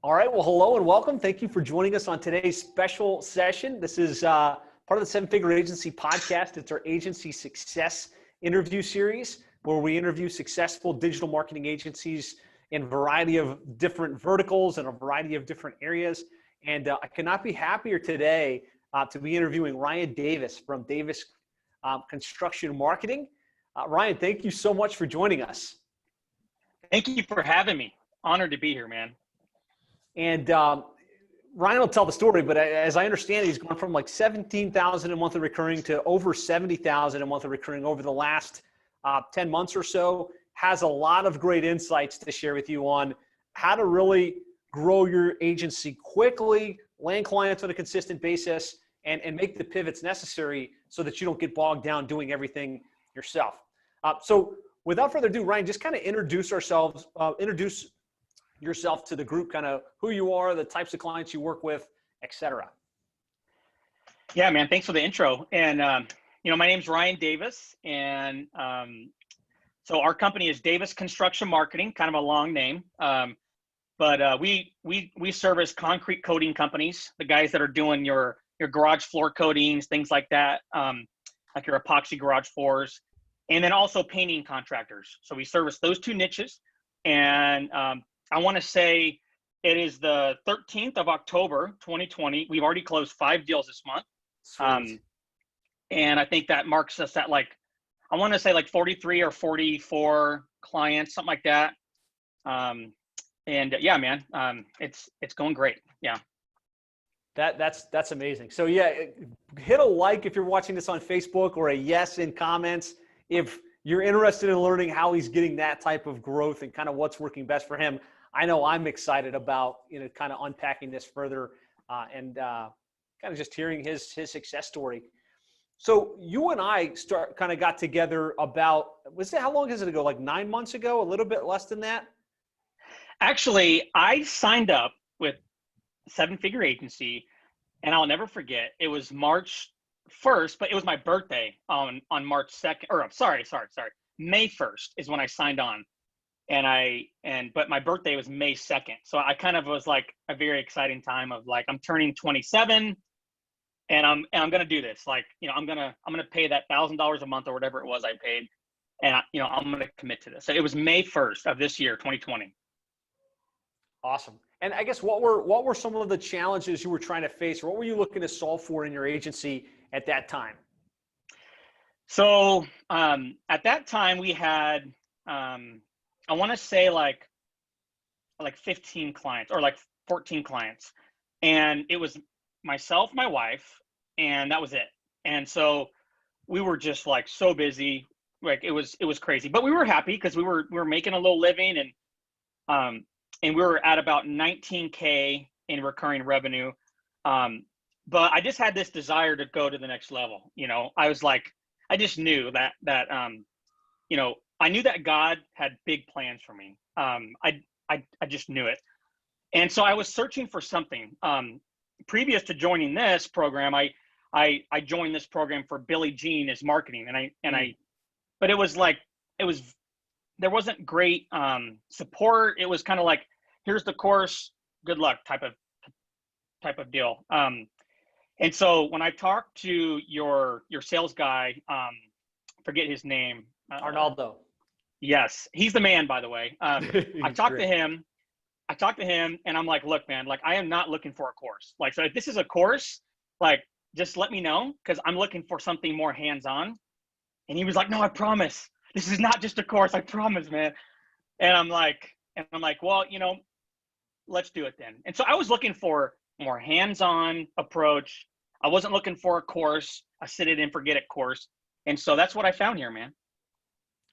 All right. Well, hello and welcome. Thank you for joining us on today's special session. This is part of the Seven Figure Agency podcast. It's our agency success interview series where we interview successful digital marketing agencies in a variety of different verticals and a variety of different areas. And I cannot be happier today to be interviewing Ryan Davis from Davis Construction Marketing. Ryan, thank you so much for joining us. Thank you for having me. Honored to be here, man. And Ryan will tell the story, but as I understand it, he's gone from like 17,000 a month of recurring to over 70,000 a month of recurring over the last 10 months or so. Has a lot of great insights to share with you on how to really grow your agency quickly, land clients on a consistent basis, and make the pivots necessary so that you don't get bogged down doing everything yourself. So without further ado, Ryan, just kind of introduce yourself to the group, kind of who you are, the types of clients you work with, et cetera. Yeah, man. Thanks for the intro. And, my name's Ryan Davis. And so our company is Davis Construction Marketing, kind of a long name. But we service concrete coating companies, the guys that are doing your garage floor coatings, things like that, like your epoxy garage floors, and then also painting contractors. So we service those two niches. And I want to say it is the 13th of October, 2020. We've already closed 5 deals this month. And I think that marks us at I want to say 43 or 44 clients, something like that. Yeah, man, it's going great. Yeah. That's amazing. So yeah, hit a like if you're watching this on Facebook, or a yes in comments if you're interested in learning how he's getting that type of growth and kind of what's working best for him. I know I'm excited about, kind of unpacking this further and kind of just hearing his success story. So you and I kind of got together about, how long is it ago? Like 9 months ago, a little bit less than that? Actually, I signed up with Seven Figure Agency, and I'll never forget, it was March 1st, but it was my birthday on March 2nd, or sorry, May 1st is when I signed on. But my birthday was May 2nd. So I kind of was like a very exciting time of I'm turning 27 and I'm going to do this. I'm going to pay that $1,000 a month or whatever it was I paid. And I'm going to commit to this. So it was May 1st of this year, 2020. Awesome. And I guess what were some of the challenges you were trying to face, or what were you looking to solve for in your agency at that time? So at that time we had, I want to say like 15 clients or 14 clients. And it was myself, my wife, and that was it. And so we were just so busy. It was crazy, but we were happy because we were making a little living, and we were at about 19K in recurring revenue. But I just had this desire to go to the next level. I was I just knew that I knew that God had big plans for me. I just knew it. And so I was searching for something. Previous to joining this program, I joined this program for Billie Jean as marketing. But it was there wasn't great support. It was kind of here's the course, good luck type of deal. And so when I talked to your sales guy, forget his name. Arnaldo. Yes, he's the man, by the way. I talked to him and I'm like, look, man, I am not looking for a course. So if this is a course, just let me know, because I'm looking for something more hands-on. And he was like, no, I promise. This is not just a course. I promise, man. And I'm like, well, let's do it then. And so I was looking for more hands-on approach. I wasn't looking for a course, a sit it and forget it course. And so that's what I found here, man.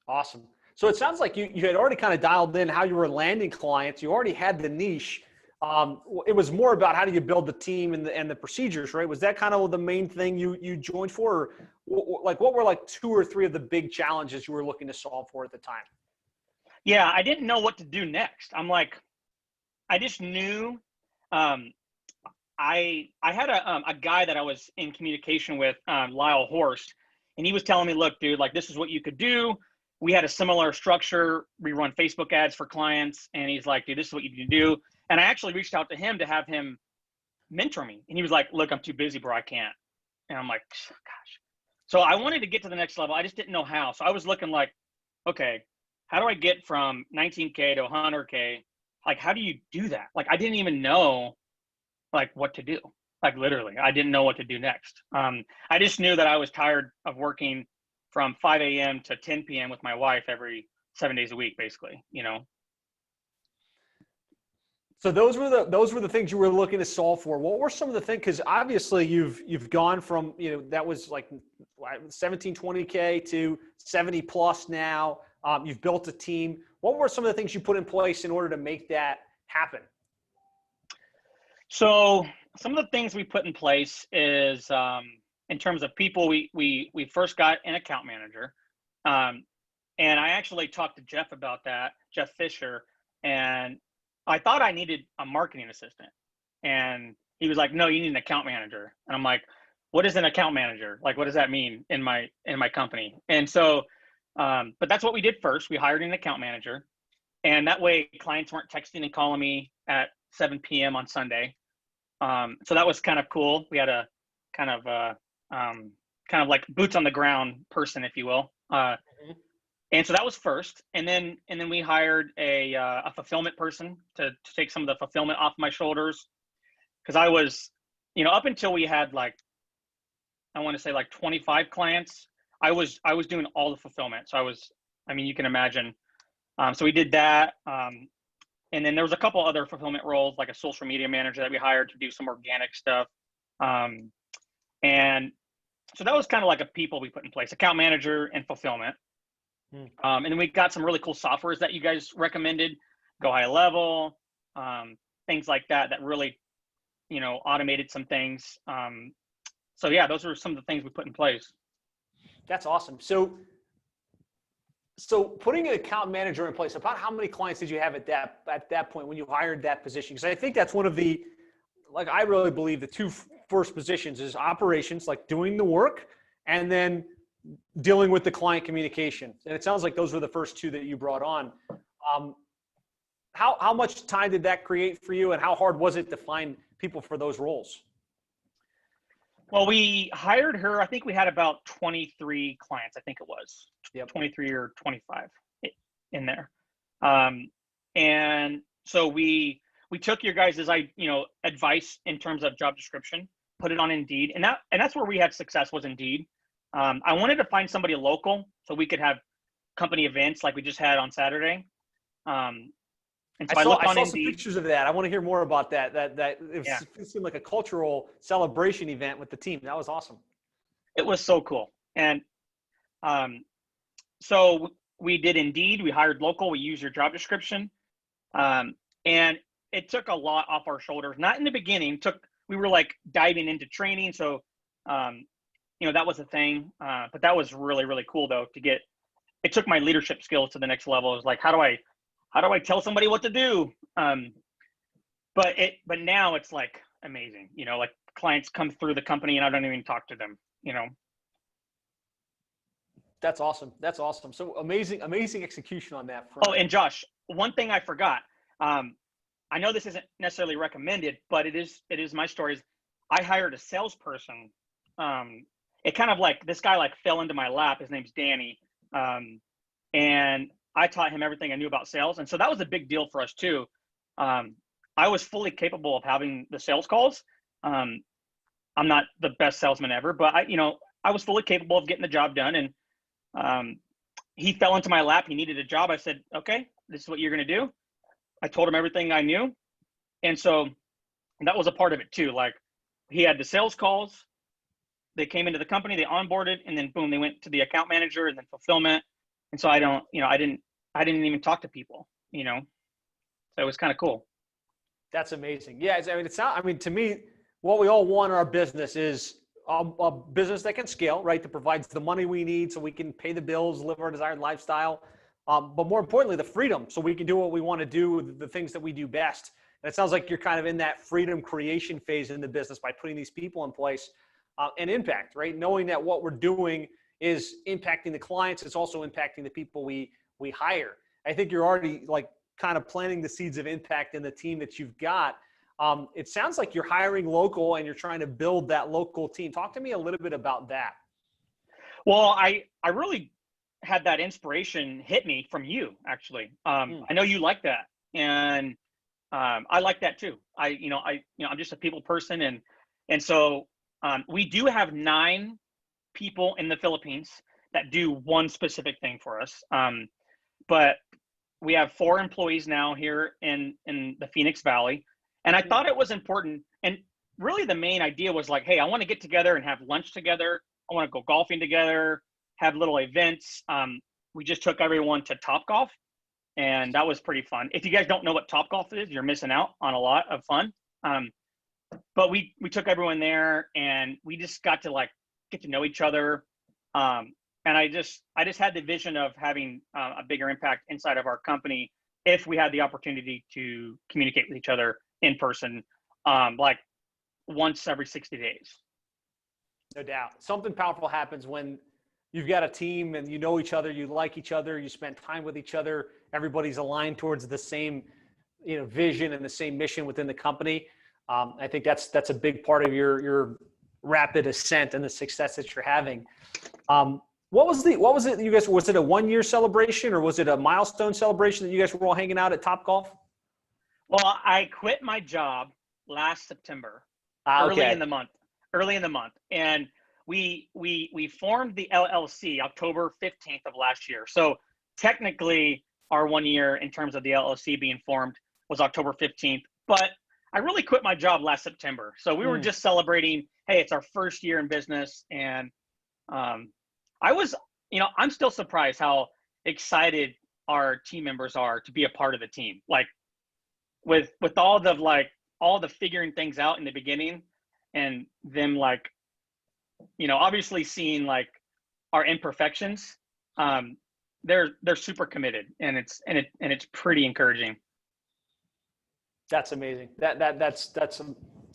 Awesome. So it sounds like you had already kind of dialed in how you were landing clients. You already had the niche. It was more about how do you build the team and the procedures, right? Was that kind of the main thing you joined for? Or what were 2 or 3 of the big challenges you were looking to solve for at the time? Yeah, I didn't know what to do next. I just knew. I had a guy that I was in communication with, Lyle Horst, and he was telling me, look, dude, this is what you could do. We had a similar structure. We run Facebook ads for clients, and he's like, dude, this is what you need to do. And I actually reached out to him to have him mentor me. And he was like, look, I'm too busy, bro. I can't. And I'm like, gosh. So I wanted to get to the next level. I just didn't know how. So I was looking like, okay, how do I get from 19K to 100K? Like, how do you do that? Like, I didn't even know like what to do. Like literally, I didn't know what to do next. I just knew that I was tired of working from 5 a.m. to 10 p.m. with my wife every 7 days a week, basically, you know? So those were the things you were looking to solve for. What were some of the things? Because obviously you've gone from, you know, that was like 17, 20K to 70 plus now. You've built a team. What were some of the things you put in place in order to make that happen? So some of the things we put in place is in terms of people, we first got an account manager. And I actually talked to Jeff about that, Jeff Fisher, and I thought I needed a marketing assistant. And he was like, no, you need an account manager. And I'm like, what is an account manager? Like, what does that mean in my company? And so, but that's what we did first. We hired an account manager. And that way clients weren't texting and calling me at 7 p.m. on Sunday. So that was kind of cool. We had a kind of like boots on the ground person, if you will. And so that was first, and then we hired a fulfillment person to take some of the fulfillment off my shoulders, because I was, you know, up until we had like, I want to say like 25 clients, I was doing all the fulfillment. So I mean, you can imagine. So we did that, and then there was a couple other fulfillment roles, like a social media manager that we hired to do some organic stuff, and so that was kind of like a people we put in place: account manager and fulfillment. And then we got some really cool softwares that you guys recommended, Go High Level, things like that, that really, you know, automated some things. So yeah, those are some of the things we put in place. That's awesome. So putting an account manager in place, about how many clients did you have at that point when you hired that position? Because I think that's one of the, like, I really believe the two first positions is operations, like doing the work, and then dealing with the client communication. And it sounds like those were the first two that you brought on. How much time did that create for you, and how hard was it to find people for those roles? Well, we hired her. I think we had about 23 clients. I think it was 23 or 25 in there. And so we took your guys' advice in terms of job description, put it on Indeed, and that's where we had success, was Indeed. I wanted to find somebody local so we could have company events like we just had on Saturday. And so I saw some pictures of that. I want to hear more about that. It seemed like a cultural celebration event with the team. That was awesome. It was so cool. And so we did Indeed. We hired local. We used your job description. And it took a lot off our shoulders. Not in the beginning. We were like diving into training. So, you know, that was a thing. But that was really, really cool though, it took my leadership skills to the next level. It was like, how do I tell somebody what to do? But now it's like amazing, you know, like clients come through the company and I don't even talk to them, you know. That's awesome. That's awesome. So amazing execution on that front. Oh, and Josh, one thing I forgot. I know this isn't necessarily recommended, but it is my stories. I hired a salesperson. It kind of like, this guy like fell into my lap. His name's Danny. And I taught him everything I knew about sales. And so that was a big deal for us too. I was fully capable of having the sales calls. I'm not the best salesman ever, but I was fully capable of getting the job done. And he fell into my lap. He needed a job. I said, okay, this is what you're going to do. I told him everything I knew. And so that was a part of it too. Like, he had the sales calls. They came into the company, they onboarded, and then boom, they went to the account manager and then fulfillment. And so I didn't even talk to people, you know. So it was kind of cool. That's amazing. Yeah, to me, what we all want in our business is a business that can scale, right? That provides the money we need so we can pay the bills, live our desired lifestyle. But more importantly, the freedom, so we can do what we want to do, the things that we do best. And it sounds like you're kind of in that freedom creation phase in the business by putting these people in place, and impact, right? Knowing that what we're doing is impacting the clients, it's also impacting the people we hire. I think you're already like kind of planting the seeds of impact in the team that you've got. It sounds like you're hiring local and you're trying to build that local team. Talk to me a little bit about that. Well, I really had that inspiration hit me from you, actually. I know you like that, and I like that too. I'm just a people person, and so we do have 9 people in the Philippines that do one specific thing for us. But we have 4 employees now here in the Phoenix Valley, and I thought it was important. And really, the main idea was like, hey, I want to get together and have lunch together. I want to go golfing together, have little events. We just took everyone to Topgolf, and that was pretty fun. If you guys don't know what Topgolf is, you're missing out on a lot of fun. But we took everyone there, and we just got to like get to know each other. And I just had the vision of having a bigger impact inside of our company if we had the opportunity to communicate with each other in person, like once every 60 days. No doubt. Something powerful happens when you've got a team and you know each other, you like each other, you spend time with each other, everybody's aligned towards the same, vision and the same mission within the company. I think that's a big part of your rapid ascent and the success that you're having. What was it you guys, was it a 1-year celebration or was it a milestone celebration that you guys were all hanging out at Topgolf? Well, I quit my job last September, early in the month, and we formed the LLC October 15th of last year. So technically, our 1 year in terms of the LLC being formed was October 15th, but I really quit my job last September. So we were just celebrating, hey, it's our first year in business, and I'm still surprised how excited our team members are to be a part of the team. Like with all the figuring things out in the beginning, and them obviously seeing like our imperfections, they're super committed, and it's pretty encouraging. That's amazing. That's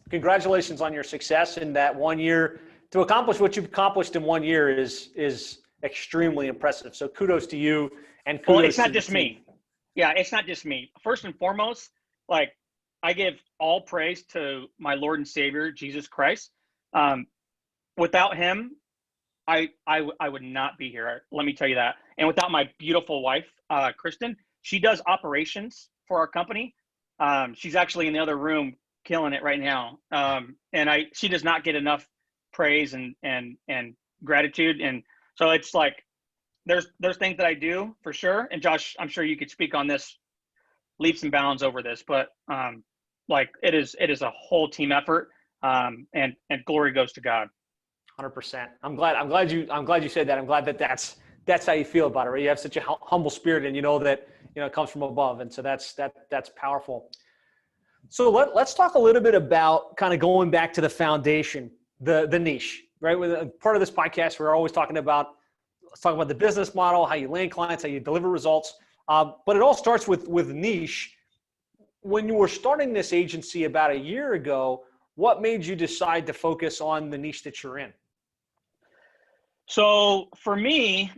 congratulations on your success in that 1 year. To accomplish what you've accomplished in 1 year is extremely impressive. So kudos to you, and kudos. Well, it's not just me. Yeah, it's not just me. First and foremost, like I give all praise to my Lord and Savior, Jesus Christ. Without him, I would not be here. Let me tell you that. And without my beautiful wife, Kristen, she does operations for our company. She's actually in the other room killing it right now. And she does not get enough praise and gratitude. And so it's like, there's things that I do for sure. And Josh, I'm sure you could speak on this leaps and bounds over this, but like it is a whole team effort. And glory goes to God. 100%. I'm glad you said that. I'm glad that's how you feel about it, right? You have such a humble spirit, and you know that it comes from above, and so that's powerful. So let's talk a little bit about kind of going back to the foundation, the niche, right? With part of this podcast, we're always talking about, let's talk about the business model, how you land clients, how you deliver results, but it all starts with niche. When you were starting this agency about a year ago, what made you decide to focus on the niche that you're in? So for me,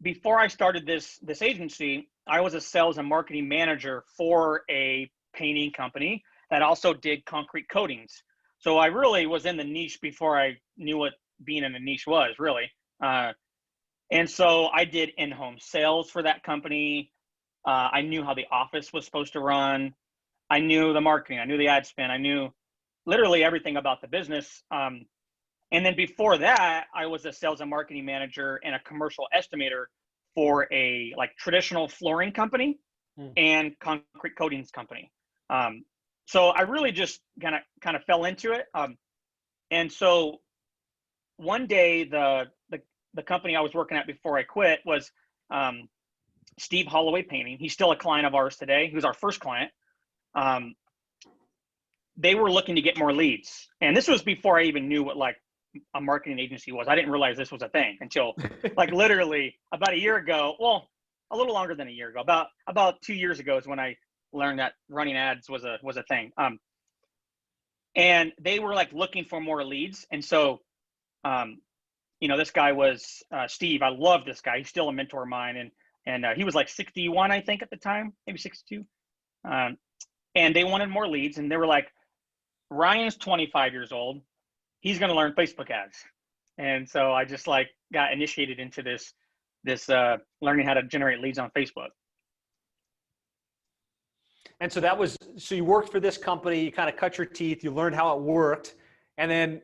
before I started this agency, I was a sales and marketing manager for a painting company that also did concrete coatings. So I really was in the niche before I knew what being in a niche was, really. And so I did in-home sales for that company. I knew how the office was supposed to run. I knew the marketing. I knew the ad spend. I knew literally everything about the business. And then before that, I was a sales and marketing manager and a commercial estimator for a traditional flooring company and concrete coatings company. So I really just kind of fell into it. And so one day, the company I was working at before I quit was Steve Holloway Painting. He's still a client of ours today. He was our first client. They were looking to get more leads, and this was before I even knew what a marketing agency was. I didn't realize this was a thing until literally about a year ago. Well, a little longer than a year ago. About 2 years ago is when I learned that running ads was a thing. And they were looking for more leads, and so this guy was Steve. I love this guy. He's still a mentor of mine, and he was like 61, I think, at the time, maybe 62. And they wanted more leads, and they were like, Ryan's 25 years old. He's going to learn Facebook ads. And so I just like got initiated into this learning how to generate leads on Facebook. And so so you worked for this company, you kind of cut your teeth, you learned how it worked. And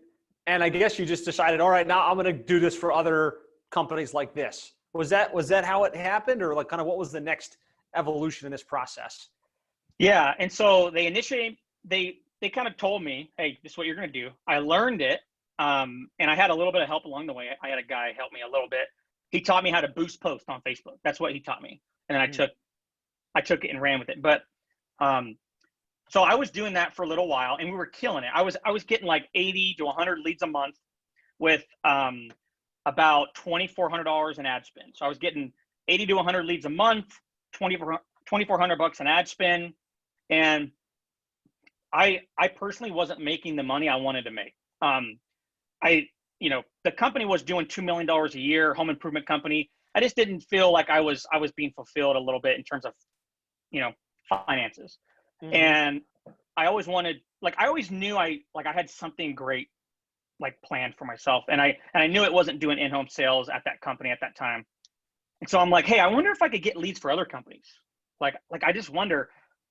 I guess you just decided, all right, now I'm going to do this for other companies like this. Was that how it happened, or like kind of what was the next evolution in this process? Yeah. And so they kind of told me, hey, this is what you're going to do. I learned it. And I had a little bit of help along the way. I had a guy help me a little bit. He taught me how to boost posts on Facebook. That's what he taught me. And then I took it and ran with it. But so I was doing that for a little while, and we were killing it. I was getting like 80 to 100 leads a month with about $2,400 in ad spend. So I was getting 80 to 100 leads a month, $2,400 in ad spend, and I personally wasn't making the money I wanted to make. The company was doing $2 million a year, home improvement company. I just didn't feel like I was being fulfilled a little bit in terms of, finances. Mm-hmm. And I always wanted, I always knew I had something great, planned for myself. And I knew it wasn't doing in-home sales at that company at that time. And so I'm like, hey, I wonder if I could get leads for other companies. I just wonder,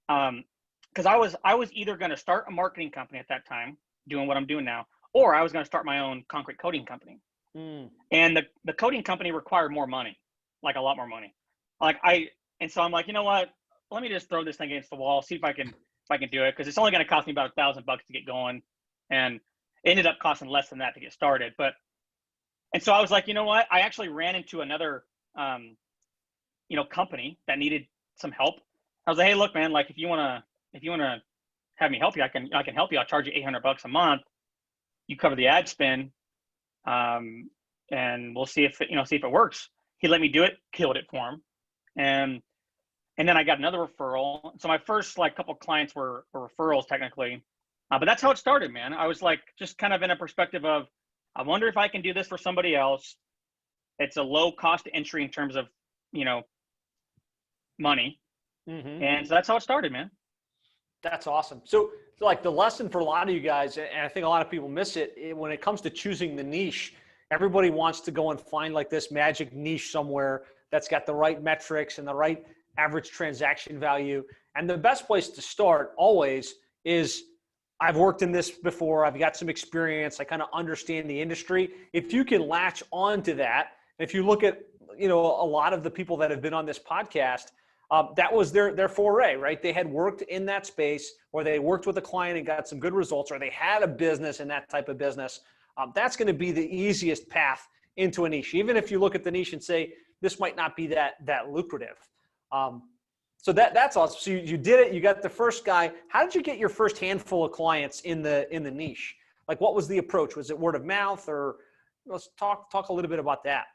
because I was either going to start a marketing company at that time, doing what I'm doing now, or I was going to start my own concrete coating company. And the coating company required more money, a lot more money. And so I'm like, you know what? Let me just throw this thing against the wall, see if I can do it, because it's only going to cost me about $1,000 to get going, and it ended up costing less than that to get started. And so I was like, you know what? I actually ran into another, company that needed some help. I was like, hey, look, man, if you want to have me help you, I can help you. I'll charge you $800 a month. You cover the ad spend, and we'll see if it works. He let me do it, killed it for him, and then I got another referral. So my first couple clients were referrals technically, but that's how it started, man. I was just kind of in a perspective of, I wonder if I can do this for somebody else. It's a low cost entry in terms of money, and so that's how it started, man. That's awesome. So the lesson for a lot of you guys, and I think a lot of people miss it, when it comes to choosing the niche, everybody wants to go and find this magic niche somewhere that's got the right metrics and the right average transaction value. And the best place to start always is, I've worked in this before, I've got some experience, I kind of understand the industry. If you can latch on to that, if you look at, a lot of the people that have been on this podcast, that was their foray, right? They had worked in that space, or they worked with a client and got some good results, or they had a business in that type of business. That's going to be the easiest path into a niche, even if you look at the niche and say, this might not be that lucrative. So that's awesome. So you did it. You got the first guy. How did you get your first handful of clients in the niche? What was the approach? Was it word of mouth, or let's talk a little bit about that?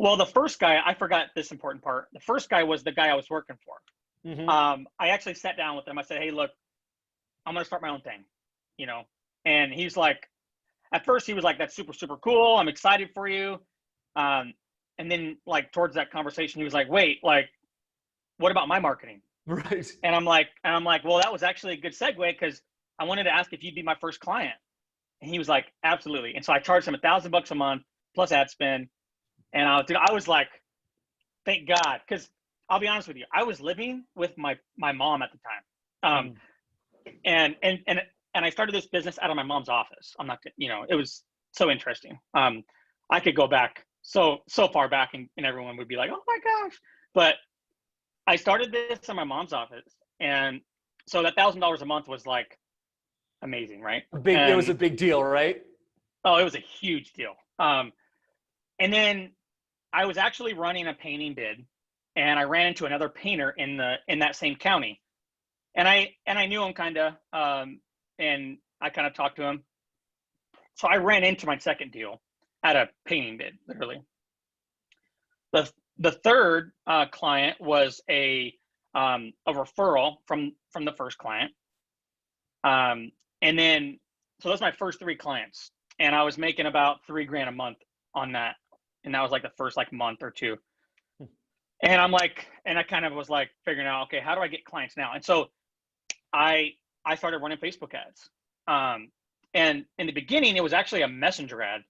Well, the first guy, I forgot this important part. The first guy was the guy I was working for. Mm-hmm. I actually sat down with him. I said, hey, look, I'm going to start my own thing, and he's like, at first he was like, that's super, super cool. I'm excited for you. And then towards that conversation, he was like, wait, what about my marketing? Right. And I'm like, well, that was actually a good segue, because I wanted to ask if you'd be my first client. And he was like, absolutely. And so I charged him $1,000 a month plus ad spend. And I was like, thank God. Because I'll be honest with you, I was living with my mom at the time. And I started this business out of my mom's office. I'm not, it was so interesting. I could go back so far back, and everyone would be like, oh my gosh. But I started this in my mom's office. And so that $1,000 a month was amazing, right? It was a big deal, right? Oh, it was a huge deal. And then I was actually running a painting bid, and I ran into another painter in that same county, and I knew him kind of, and I kind of talked to him. So I ran into my second deal at a painting bid, literally. The third client was a referral from the first client, and then so those are my first three clients, and I was making about $3,000 a month on that, and that was the first month or two. And I'm like, and I kind of was like figuring out, okay, how do I get clients now? And so I started running Facebook ads. And in the beginning, it was actually a messenger ad,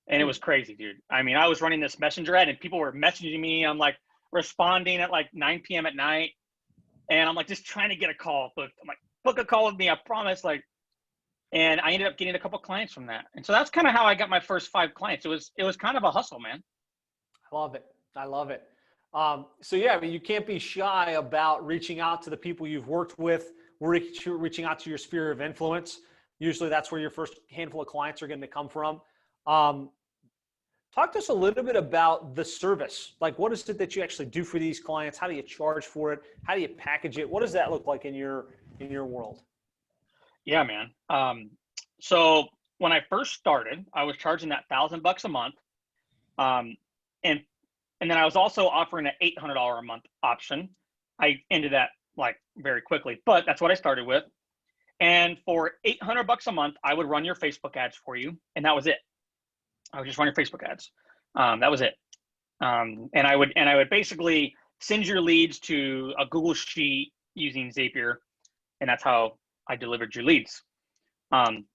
and it was crazy, dude. I mean, I was running this messenger ad, and people were messaging me. I'm like responding at like 9 p.m. at night, and I'm like just trying to get a call booked. I'm like, book a call with me, I promise. Like, and I ended up getting a couple clients from that. And so that's kind of how I got my first 5 clients. It was kind of a hustle, man. I love it. I love it. So yeah, I mean, you can't be shy about reaching out to the people you've worked with, reaching out to your sphere of influence. Usually that's where your first handful of clients are going to come from. Talk to us a little bit about the service. Like, what is it that you actually do for these clients? How do you charge for it? How do you package it? What does that look like in your world? Yeah, man. So when I first started, I was charging that $1,000 a month. And then I was also offering an $800 a month option. I ended that like very quickly, but that's what I started with. And for $800 a month, I would run your Facebook ads for you, and that was it. I would just run your Facebook ads. That was it. And I would basically send your leads to a Google Sheet using Zapier, and that's how I delivered your leads. And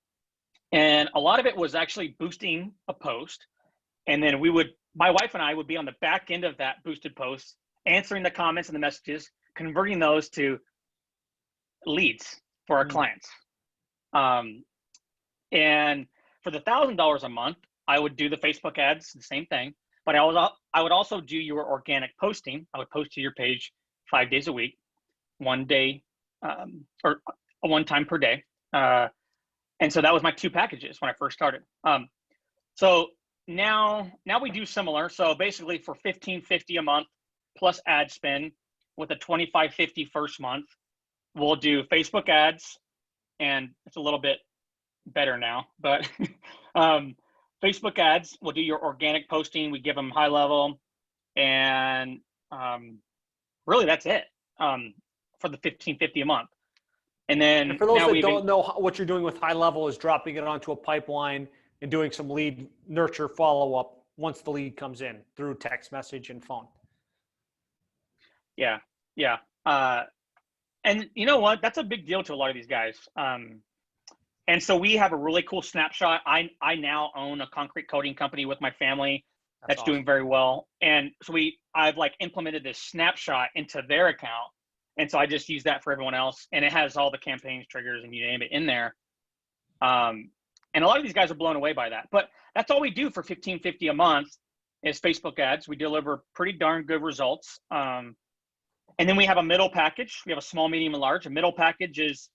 a lot of it was actually boosting a post, and then my wife and I would be on the back end of that boosted post, answering the comments and the messages, converting those to leads for our clients. And for the $1,000 a month, I would do the Facebook ads, the same thing, but I would also do your organic posting. I would post to your page 5 days a week, one day, or one time per day. And so that was my 2 packages when I first started. So now we do similar. So basically for $1,550 a month plus ad spend with a $2,550 first month, we'll do Facebook ads, and it's a little bit better now, but Facebook ads, we'll do your organic posting. We give them high level, and really that's it for the $1,550 a month. And then for those that don't know, what you're doing with high level is dropping it onto a pipeline and doing some lead nurture follow up once the lead comes in through text message and phone. Yeah. And you know what? That's a big deal to a lot of these guys. And so we have a really cool snapshot. I now own a concrete coating company with my family that's awesome. Doing very well. And so I've like implemented this snapshot into their account. And so I just use that for everyone else. And it has all the campaigns, triggers, and you name it in there. And a lot of these guys are blown away by that. But that's all we do for $1,550 a month is Facebook ads. We deliver pretty darn good results. And then we have a middle package. We have a small, medium, and large. A middle package is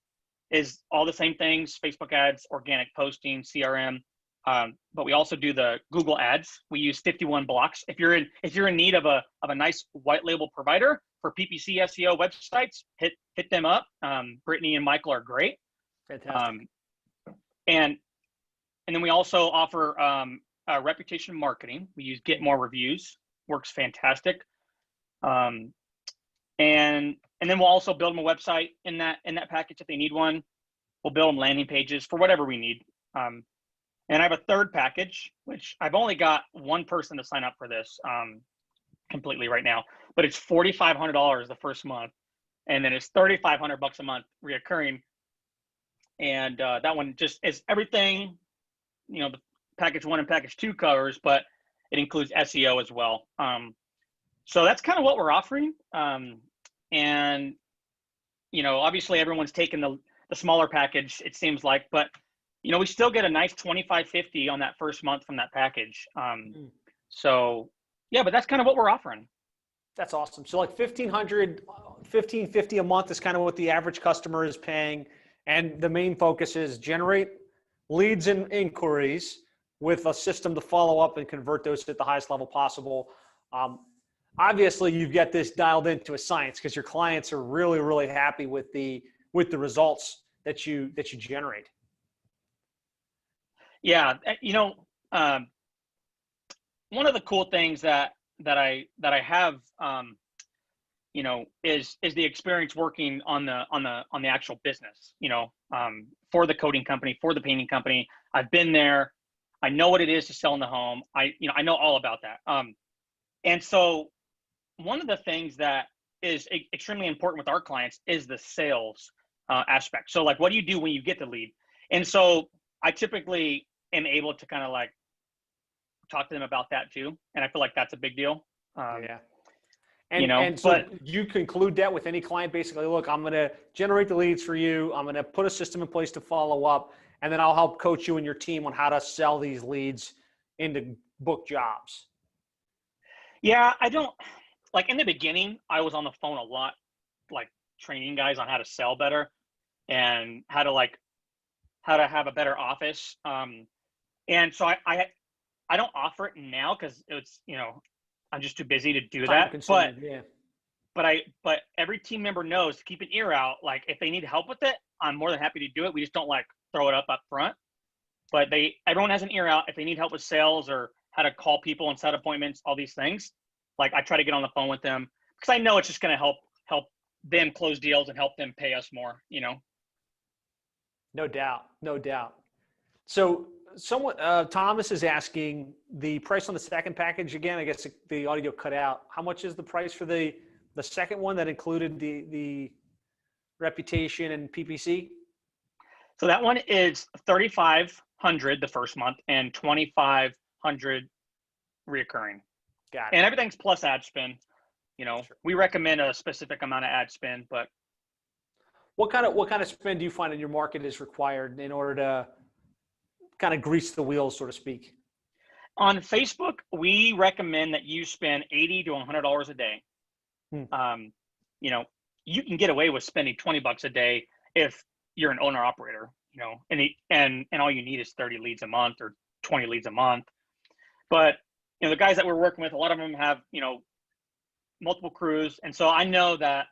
all the same things: Facebook ads, organic posting, CRM. But we also do the Google ads. We use 51 blocks. If you're in need of a nice white label provider for PPC SEO websites, hit them up. Brittany and Michael are great. Fantastic. And then we also offer reputation marketing. We use Get More Reviews. Works fantastic. And then we'll also build them a website in that package if they need one. We'll build them landing pages for whatever we need. And I have a third package, which I've only got one person to sign up for this completely right now, but it's $4,500 the first month, and then it's $3,500 a month reoccurring. And that one just is everything, the package 1 and package 2 covers, but it includes SEO as well. So that's kind of what we're offering. And, obviously everyone's taken the smaller package, it seems like, but, we still get a nice $2,550 on that first month from that package. So yeah, but that's kind of what we're offering. That's awesome. So like $1,550 a month is kind of what the average customer is paying. And the main focus is generate leads and inquiries with a system to follow up and convert those at the highest level possible. Obviously, you've got this dialed into a science because your clients are really, really happy with the results that you generate. Yeah, one of the cool things that I have, is the experience working on the actual business. For the coating company, for the painting company. I've been there. I know what it is to sell in the home. I know all about that. And so one of the things that is extremely important with our clients is the sales aspect. So like, what do you do when you get the lead? And so I typically am able to kind of like talk to them about that too. And I feel like that's a big deal. Yeah. You know, And so but you conclude that with any client, basically, look, I'm going to generate the leads for you. I'm going to put a system in place to follow up, and then I'll help coach you and your team on how to sell these leads into book jobs. yeah, I don't like in the beginning, I was on the phone a lot, like training guys on how to sell better and how to have a better office. And so I don't offer it now because it's, you know, I'm just too busy to do Time that. consuming, yeah. But every team member knows to keep an ear out. Like if they need help with it, I'm more than happy to do it. We just don't like throw it up front. But everyone has an ear out if they need help with sales or how to call people and set appointments, all these things. Like I try to get on the phone with them because I know it's just going to help them close deals and help them pay us more, you know? No doubt. No doubt. So someone, Thomas is asking the price on the second package again. I guess the audio cut out. How much is the price for the second one that included the reputation and PPC? So that one is $3,500 the first month and $2,500 reoccurring. Got it. And everything's plus ad spend. You know, Sure. we recommend a specific amount of ad spend, but What kind of spend do you find in your market is required in order to kind of grease the wheels, so to speak? on Facebook, we recommend that you spend $80 to $100 a day. You know, you can get away with spending $20 a day if you're an owner operator, you know, and all you need is 30 leads a month or 20 leads a month. But, you know, the guys that we're working with, a lot of them have, you know, multiple crews. And so I know that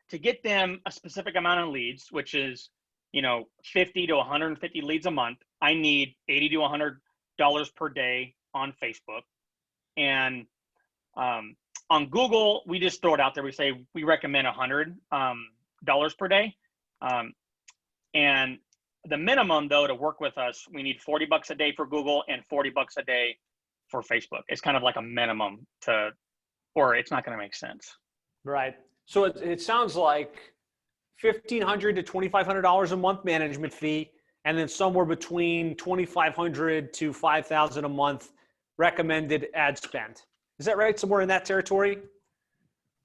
to get them a specific amount of leads, which is, you know, 50 to 150 leads a month, I need $80 to $100 per day on Facebook. And on Google, we just throw it out there. We say we recommend $100 per day. And the minimum, though, to work with us, we need $40 a day for Google and $40 a day for Facebook. It's kind of like a minimum or it's not going to make sense. Right. So it sounds like $1,500 to $2,500 a month management fee, and then somewhere between $2,500 to $5,000 a month recommended ad spend. Is that right? Somewhere in that territory?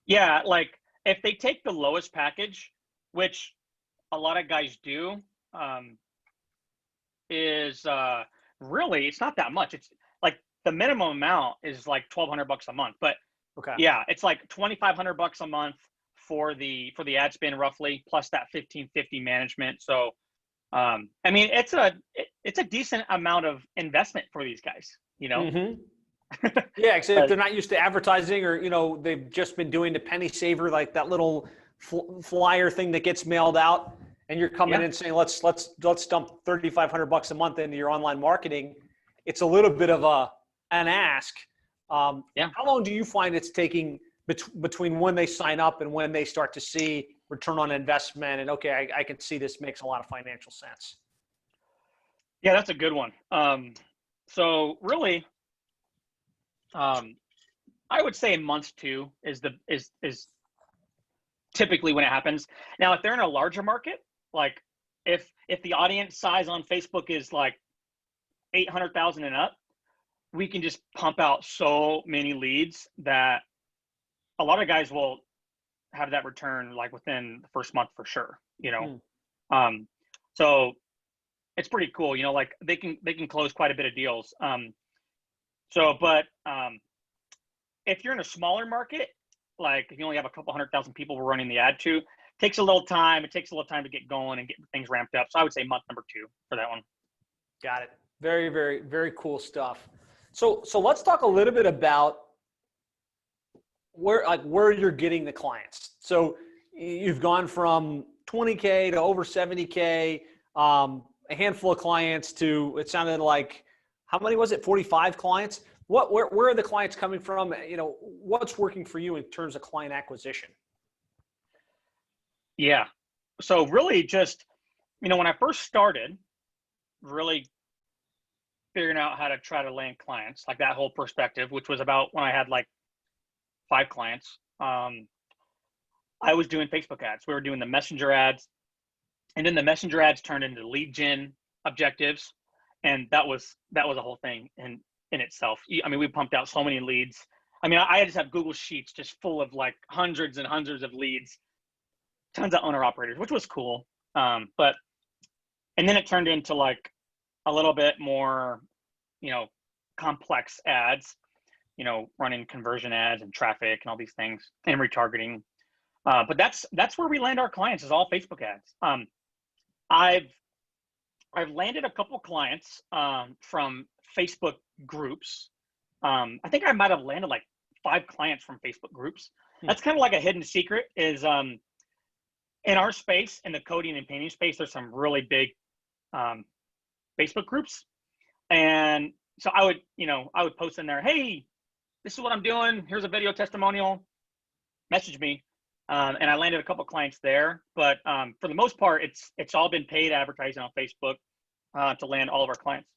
Yeah, like if they take the lowest package, which a lot of guys do, is really it's not that much. It's like the minimum amount is like $1,200 a month, but Okay. yeah, it's like $2,500 a month for the ad spend roughly, plus that $1,550 management. So, I mean, it's a decent amount of investment for these guys, you know. Mm-hmm. Yeah, except if they're not used to advertising, or you know, they've just been doing the penny saver, like that little flyer thing that gets mailed out, and you're coming in saying, let's dump $3,500 a month into your online marketing. It's a little bit of an ask. How long do you find it's taking between when they sign up and when they start to see return on investment and okay, I can see this makes a lot of financial sense? Yeah, that's a good one. So really, I would say month 2 is typically when it happens. Now, if they're in a larger market, like if the audience size on Facebook is like 800,000 and up, we can just pump out so many leads that a lot of guys will have that return like within the first month for sure, you know. So it's pretty cool, you know, like they can close quite a bit of deals. But if you're in a smaller market, like if you only have a couple 100,000 people we're running the ad to, it takes a little time. It takes a little time to get going and get things ramped up. So I would say month number 2 for that one. Got it. Very, very, very cool stuff. So let's talk a little bit about where you're getting the clients. So you've gone from 20K to over 70K, a handful of clients to, it sounded like, how many was it? 45 clients? Where are the clients coming from? You know, what's working for you in terms of client acquisition? Yeah. So really just, you know, when I first started really figuring out how to try to land clients, like that whole perspective, which was about when I had like 5 clients. I was doing Facebook ads. We were doing the messenger ads, and then the messenger ads turned into lead gen objectives, and that was a whole thing in itself. I mean, we pumped out so many leads. I mean, I just have Google Sheets just full of like hundreds and hundreds of leads, tons of owner operators, which was cool. But and then it turned into like a little bit more, complex ads, running conversion ads and traffic and all these things and retargeting. But that's where we land our clients, is all Facebook ads. I've landed a couple clients from Facebook groups. I think I might have landed like 5 clients from Facebook groups. That's kind of like a hidden secret, is in our space, in the coding and painting space, there's some really big Facebook groups. And so I would post in there, hey, this is what I'm doing. Here's a video testimonial. Message me. And I landed a couple clients there, but for the most part, it's all been paid advertising on Facebook to land all of our clients.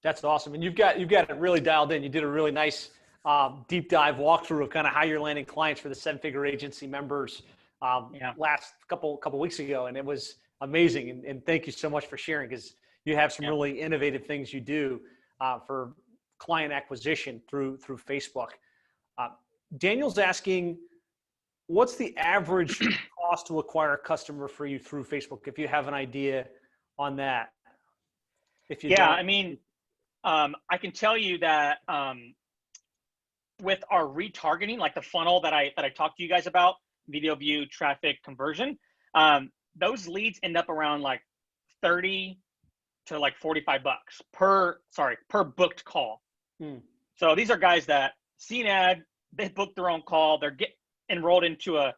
That's awesome, and you've got it really dialed in. You did a really nice deep dive walkthrough of kind of how you're landing clients for the 7-Figure Agency members last couple weeks ago, and it was amazing. And thank you so much for sharing, because you have some really innovative things you do for client acquisition through Facebook. Daniel's asking, what's the average cost to acquire a customer for you through Facebook, if you have an idea on that? If you don't. I mean, I can tell you that with our retargeting, like the funnel that I talked to you guys about, video view, traffic, conversion, those leads end up around like 30 to like $45 per booked call. So these are guys that see an ad, they book their own call, they're enrolled into a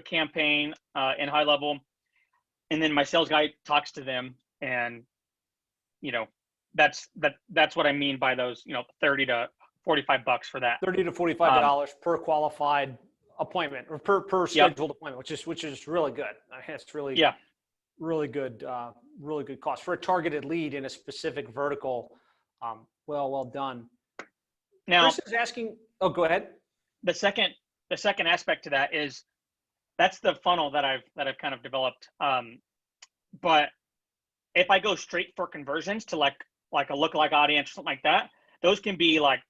campaign in high level, and then my sales guy talks to them, and that's what I mean by those, $30 to $45 for that. $30 to $45 per qualified appointment, or per scheduled appointment, which is really good. I mean, it's really really good cost for a targeted lead in a specific vertical. Well done. Now, Chris is asking. Oh, go ahead. The second aspect to that is, that's the funnel that I've kind of developed. But if I go straight for conversions to like a lookalike audience, something like that, those can be like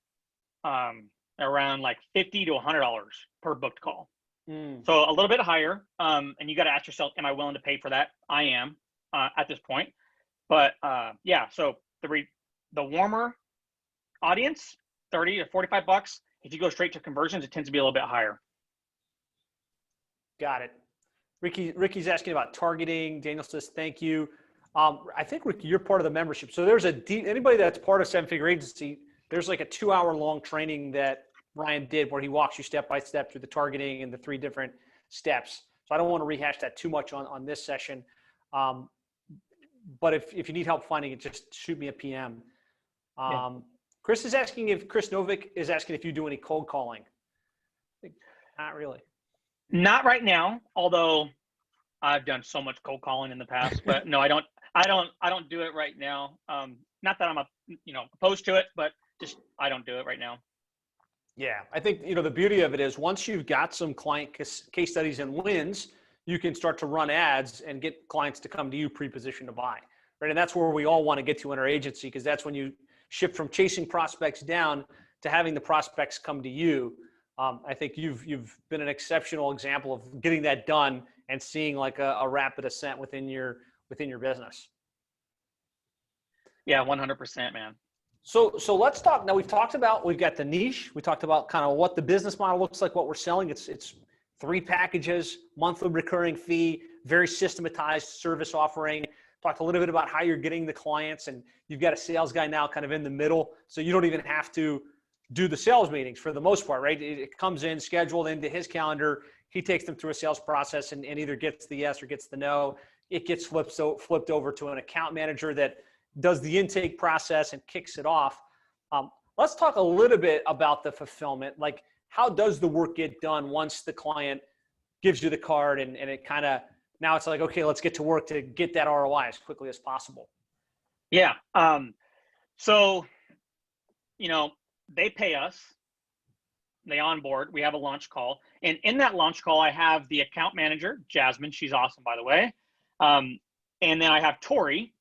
around like $50 to $100 per booked call. So a little bit higher. And you got to ask yourself, am I willing to pay for that? I am at this point. But so the warmer audience, $30 to $45. If you go straight to conversions, it tends to be a little bit higher. Got it. Ricky's asking about targeting. Daniel says, thank you. I think, Ricky, you're part of the membership. So there's anybody that's part of 7-Figure Agency, there's like a 2-hour-long training that Ryan did where he walks you step by step through the targeting and the 3 different steps. So I don't want to rehash that too much on this session. But if you need help finding it, just shoot me a PM. Chris Novick is asking if you do any cold calling. Not really. Not right now, although I've done so much cold calling in the past. But no, I don't do it right now. Not that I'm opposed to it, but just I don't do it right now. Yeah, I think the beauty of it is, once you've got some client case studies and wins, you can start to run ads and get clients to come to you pre-positioned to buy, right? And that's where we all want to get to in our agency, because that's when you shift from chasing prospects down to having the prospects come to you. I think you've been an exceptional example of getting that done and seeing like a rapid ascent within your business. Yeah, 100%, man. So let's talk now. We've got the niche. We talked about kind of what the business model looks like, what we're selling. It's 3 packages, monthly recurring fee, very systematized service offering. Talked a little bit about how you're getting the clients, and you've got a sales guy now kind of in the middle. So you don't even have to do the sales meetings for the most part, right? It comes in scheduled into his calendar. He takes them through a sales process and either gets the yes or gets the no. It gets flipped over to an account manager that does the intake process and kicks it off. Let's talk a little bit about the fulfillment. Like, how does the work get done once the client gives you the card and it kind of, now it's like, okay, let's get to work to get that ROI as quickly as possible? Yeah. So, they pay us. they onboard, we have a launch call. And in that launch call, I have the account manager, Jasmine. She's awesome, by the way. And then I have Tori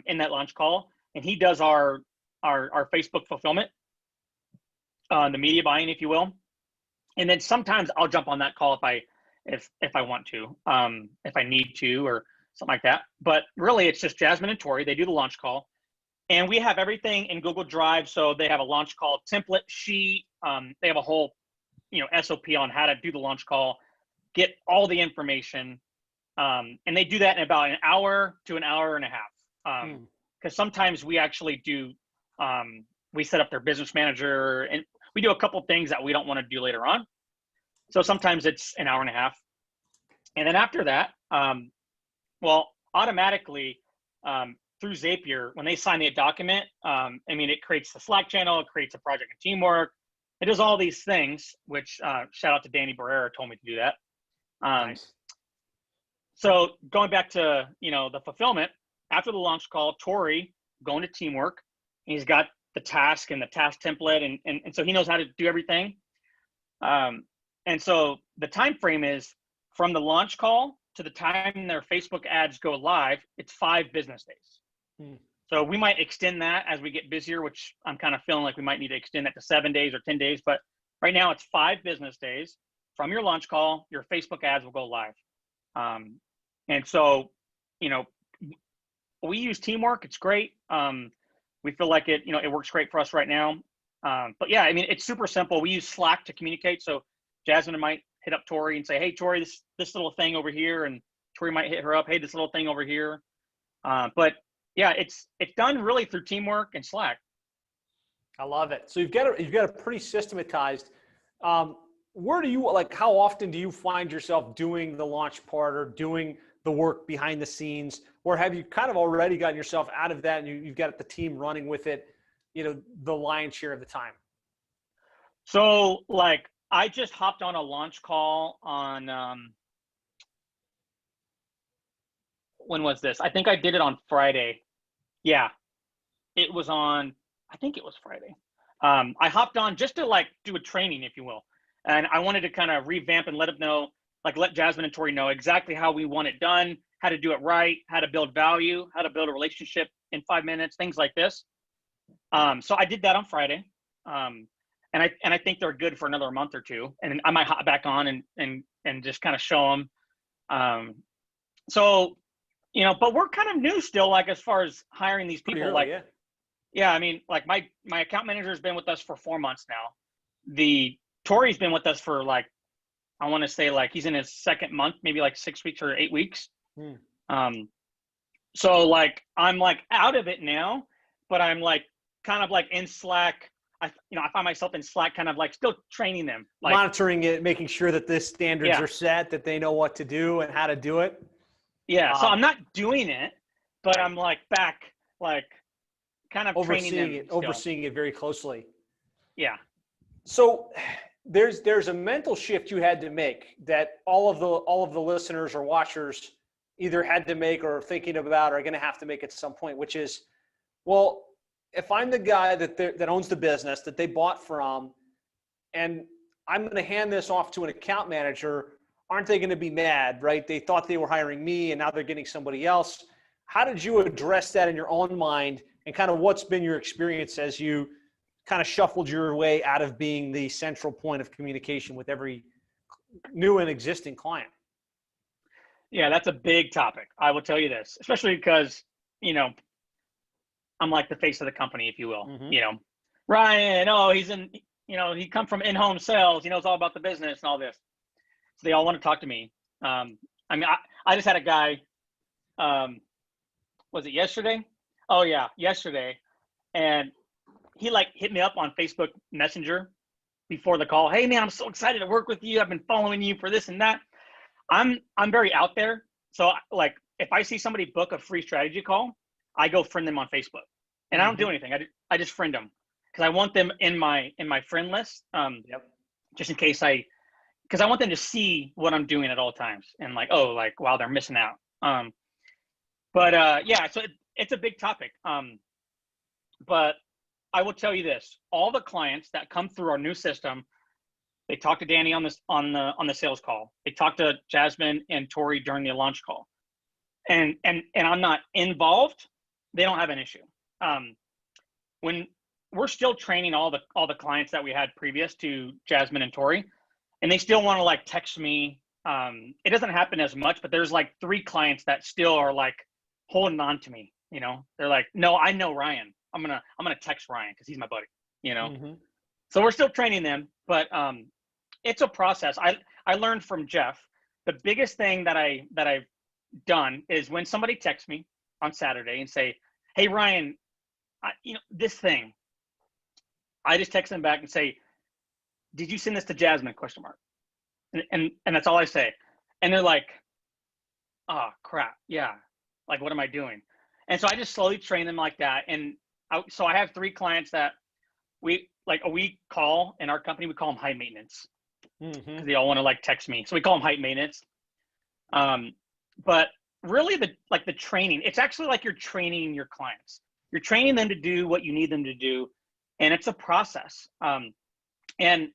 in that launch call, and he does our Facebook fulfillment, the media buying, if you will. And then sometimes I'll jump on that call if I want to, if I need to, or something like that. But really, it's just Jasmine and Tori. They do the launch call, and we have everything in Google Drive. So they have a launch call template sheet. They have a whole, SOP on how to do the launch call, get all the information, and they do that in about an hour to an hour and a half. Because sometimes we actually do, we set up their business manager, and we do a couple things that we don't want to do later on. So sometimes it's an hour and a half. And then after that, automatically through Zapier, when they sign the document, it creates the Slack channel, it creates a project and teamwork. It does all these things, which shout out to Danny Barrera, told me to do that. Nice. So going back to, the fulfillment, after the launch call, Tori going to teamwork, and he's got the task and the task template, and so he knows how to do everything. And so the time frame is from the launch call to the time their Facebook ads go live, it's 5 business days. So we might extend that as we get busier, which I'm kind of feeling like we might need to extend that to 7 days or 10 days. But right now it's 5 business days from your launch call, your Facebook ads will go live. And so, we use Teamwork. It's great. We feel like it works great for us right now. But yeah, it's super simple. We use Slack to communicate. So Jasmine might hit up Tori and say, hey, Tori, this little thing over here. And Tori might hit her up, hey, this little thing over here. But yeah, it's done really through Teamwork and Slack. I love it. So you've got a pretty systematized. Where do you how often do you find yourself doing the launch part or doing the work behind the scenes, or have you kind of already gotten yourself out of that and you've got the team running with it, the lion's share of the time? So I just hopped on a launch call on, when was this? I think I did it on Friday. Yeah, it was on, I think it was Friday. I hopped on just to do a training, if you will. And I wanted to kind of revamp and let them know, let Jasmine and Tori know exactly how we want it done, how to do it right, how to build value, how to build a relationship in 5 minutes, things like this. So I did that on Friday. And I think they're good for another month or two. And I might hop back on and just kind of show them. But we're kind of new still, as far as hiring these people. Early, yeah. My account manager has been with us for 4 months now. Tori's been with us for I want to say he's in his 2nd month, maybe 6 weeks or 8 weeks. So I'm out of it now, but I'm kind of in Slack. I find myself in Slack kind of still training them. Monitoring it, making sure that the standards are set, that they know what to do and how to do it. Yeah. So I'm not doing it, but I'm back, kind of overseeing it very closely. Yeah. So there's a mental shift you had to make that all of the listeners or watchers either had to make or are thinking about or are going to have to make at some point, which is, well, if I'm the guy that owns the business that they bought from, and I'm going to hand this off to an account manager, aren't they going to be mad, right? They thought they were hiring me and now they're getting somebody else. How did you address that in your own mind, and kind of what's been your experience as you kind of shuffled your way out of being the central point of communication with every new and existing client? Yeah, that's a big topic. I will tell you this, especially because, I'm like the face of the company, if you will. Ryan, he come from in-home sales. He knows all about the business and all this. So they all want to talk to me. I just had a guy, was it yesterday? Oh yeah, yesterday. And he hit me up on Facebook Messenger before the call. Hey man, I'm so excited to work with you. I've been following you for this and that. I'm very out there. So if I see somebody book a free strategy call, I go friend them on Facebook, and I don't do anything. I just friend them because I want them in my friend list. Just in case because I want them to see what I'm doing at all times and wow, they're missing out. So it's a big topic. But I will tell you this, all the clients that come through our new system, They talk to Danny on this on the sales call. They talk to Jasmine and Tori during the launch call, and I'm not involved. They don't have an issue. When we're still training all the clients that we had previous to Jasmine and Tori, and they still want to like text me. It doesn't happen as much, but there's like 3 clients that still are like holding on to me. You know, they're like, no, I know Ryan. I'm gonna text Ryan because he's my buddy. You know, so we're still training them, but it's a process. I learned from Jeff. The biggest thing that I've done is when somebody texts me on Saturday and say, "Hey Ryan, this thing," I just text them back and say, "Did you send this to Jasmine?" Question mark. And that's all I say. And they're like, "Oh crap, yeah. Like, what am I doing?" And so I just slowly train them like that. And so I have 3 clients that we call in our company. We call them high maintenance because they all want to like text me. So we call them high maintenance. But really, the training, it's actually like you're training your clients. You're training them to do what you need them to do, and it's a process. And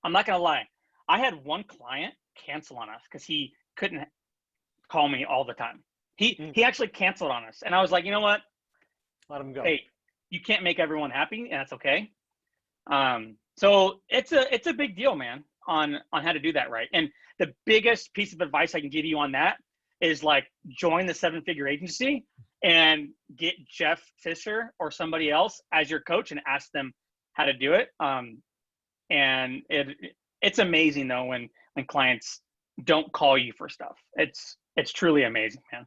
I'm not gonna lie, I had one client cancel on us because he couldn't call me all the time. He actually canceled on us, and I was like, you know what? Let him go. Hey, you can't make everyone happy, and that's okay. So it's a big deal, man, on how to do that right. And the biggest piece of advice I can give you on that is like join the 7-figure agency and get Jeff Fisher or somebody else as your coach and ask them how to do it. And it's amazing though when clients don't call you for stuff. It's truly amazing, man.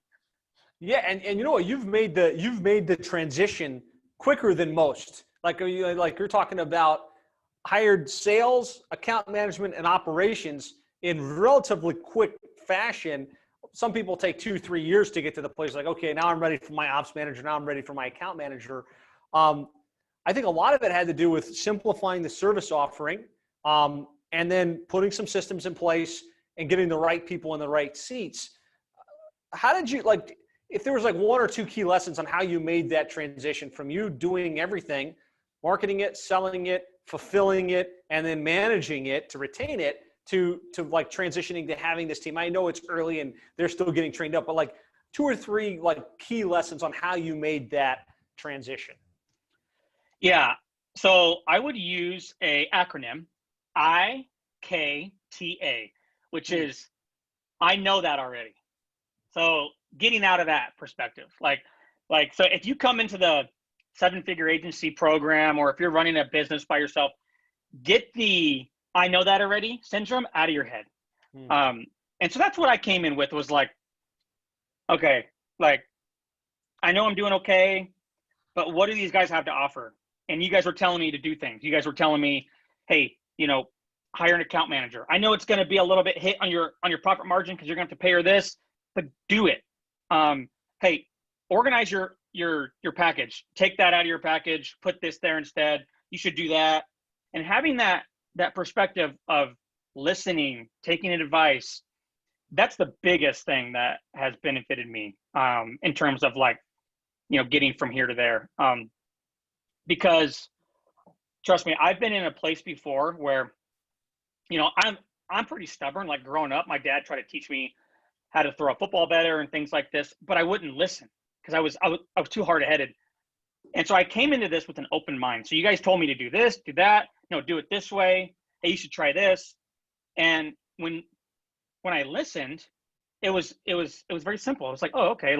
Yeah, and you know what? You've made the transition quicker than most. Like you're talking about hired sales, account management, and operations in relatively quick fashion. Some people take 2-3 years to get to the place like, okay, now I'm ready for my ops manager. Now I'm ready for my account manager. I think a lot of it had to do with simplifying the service offering, and then putting some systems in place and getting the right people in the right seats. How did you if there was like 1 or 2 key lessons on how you made that transition from you doing everything, marketing it, selling it, fulfilling it, and then managing it to retain it to like transitioning to having this team? I know it's early and they're still getting trained up, but like 2 or 3 like key lessons on how you made that transition. Yeah. So I would use a acronym, IKTA, which is, I know that already. So getting out of that perspective, so if you come into the 7-figure agency program, or if you're running a business by yourself, get the I know that already syndrome out of your head. And so that's what I came in with, was like, okay, like, I know I'm doing okay, but what do these guys have to offer? And you guys were telling me to do things. You guys were telling me, hey, hire an account manager. I know it's going to be a little bit hit on your profit margin because you're going to have to pay her this, but do it. Hey, organize your package. Take that out of your package. Put this there instead. You should do that. And having that perspective of listening, taking advice, that's the biggest thing that has benefited me in terms of like, getting from here to there. Because trust me, I've been in a place before where, I'm pretty stubborn. Like growing up, my dad tried to teach me how to throw a football better and things like this, but I wouldn't listen because I was too hard-headed. And so I came into this with an open mind. So you guys told me to do this, do that, do it this way. Hey, you should try this. And when I listened, it was very simple. It was like, oh, okay,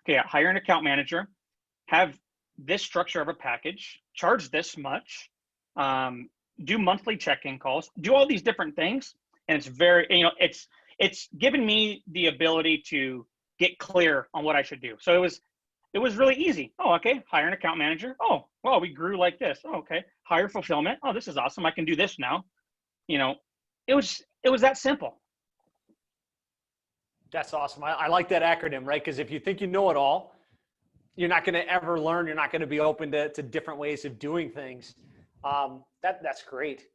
hire an account manager, have this structure of a package, charge this much, do monthly check-in calls, do all these different things. And it's very, it's given me the ability to get clear on what I should do. So it was really easy. Oh, okay. Hire an account manager. Oh, well, we grew like this. Oh, okay. Hire fulfillment. Oh, this is awesome. I can do this now. It was that simple. That's awesome. I like that acronym, right? Because if you think you know it all, you're not going to ever learn. You're not going to be open to different ways of doing things. That's great.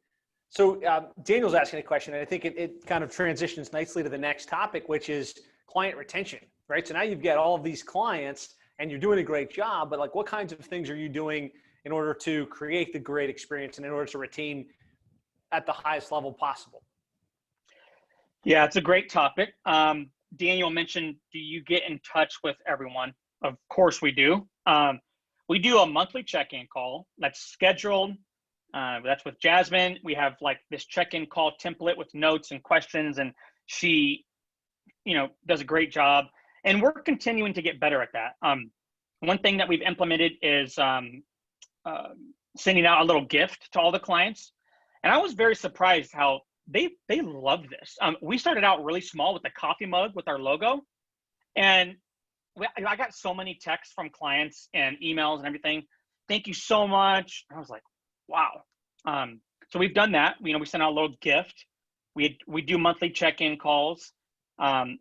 So Daniel's asking a question, and I think it kind of transitions nicely to the next topic, which is client retention, right? So now you've got all of these clients and you're doing a great job, but like what kinds of things are you doing in order to create the great experience and in order to retain at the highest level possible? Yeah, it's a great topic. Daniel mentioned, do you get in touch with everyone? Of course we do. We do a monthly check-in call that's scheduled. That's with Jasmine. We have like this check-in call template with notes and questions, and she, does a great job. And we're continuing to get better at that. One thing that we've implemented is sending out a little gift to all the clients. And I was very surprised how they love this. We started out really small with the coffee mug with our logo, and I got so many texts from clients and emails and everything. Thank you so much. And I was like, wow. So we've done that. We sent out a little gift. We do monthly check-in calls, and